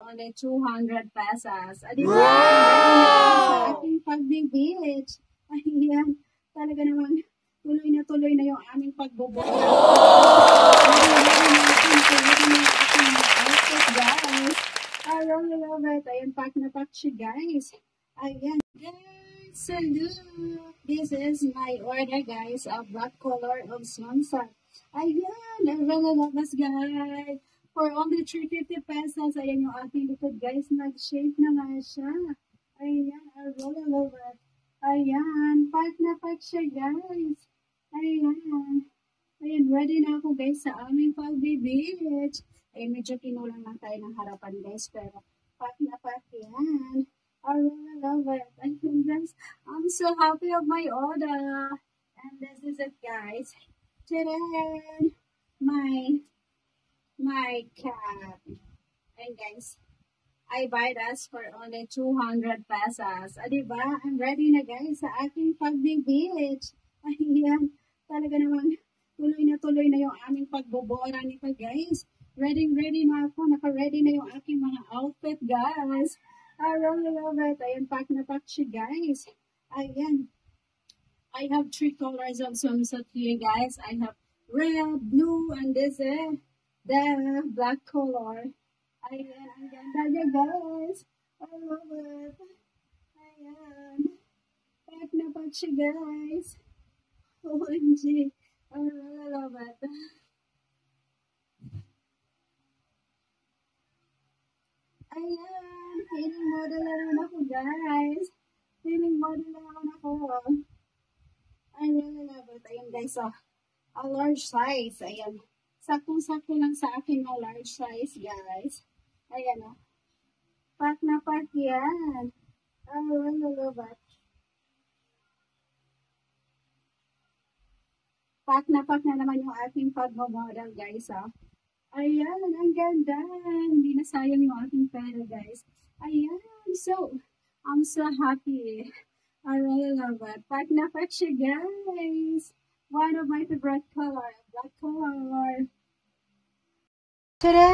only 200 pesos. Adi ba? Sa aking pagbe-beach. Ayan, talaga naman tuloy na yung aming pagbobo. Guys, I really love it. Ayan, pack na pack siya, guys. Ayan, guys, so look, this is my order, guys, of black color of sunset. Ayan, I really love this, guys. For only 350 pesos, ayan yung ating likod, guys. Nag-shape na nga siya. Ayan, I really love it. Ayan, pack na pack siya, guys. Ayan. Ayan, ready na ako, guys, sa aming pagbe-beach. Ay, medyo kinulang lang tayo ng harapan, guys, pero pack na pack yan. I really love it. Ayun, guys, I'm so happy of my order. And this is it, guys. Today, my cat. And guys, I buy this for only 200 pesos. Diba? I'm ready na, guys, sa aking pagbe-beach. Ayan, talaga naman tuloy na yung aming pagbobora nito, guys. Ready na ako. Naka-ready na yung aking mga outfit, guys. I really love it. Ayan, pack na pack siya, guys. Ayan. I have 3 colors of swimsuit here, guys. I have red, blue, and this is the black color. Ayan, ang ganda niya, guys. I love it. Ayan. Pack na pack siya, guys. OMG. I really love it. Ayan. Feeling model na naman ako, guys. Feeling model na naman ako. I really love it. Ayan, guys. Oh, a large size. Ayan. Sakong-sako lang sa akin ng large size, guys. Ayan, oh. Pack na pack yan. I really love it. Pack na naman yung aking pagmamodel, guys, oh. Ayan, ang ganda. Hindi na sayang yung aking pera, guys. Ayan, so, I'm so happy. I really love it. Pack na pack siya, guys. One of my favorite color, black color. Ta-da!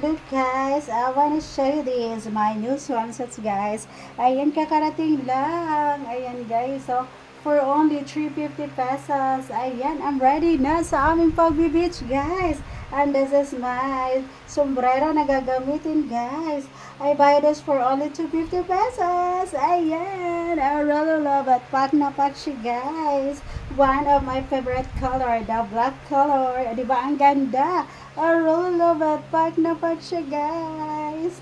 Look, guys, I want to show you this, my new swimsuits, guys. Ayan, kakarating lang. Ayan, guys, so, for only 350 pesos. Ayan, I'm ready na sa aming pagbe-beach, guys. And this is my sombrero na gagamitin, guys. I buy this for only 250 pesos. Ayan, I really love it. Pack na pack siya, guys. One of my favorite color, the black color. Diba, ang ganda. I really love it. Pack na pack siya, guys.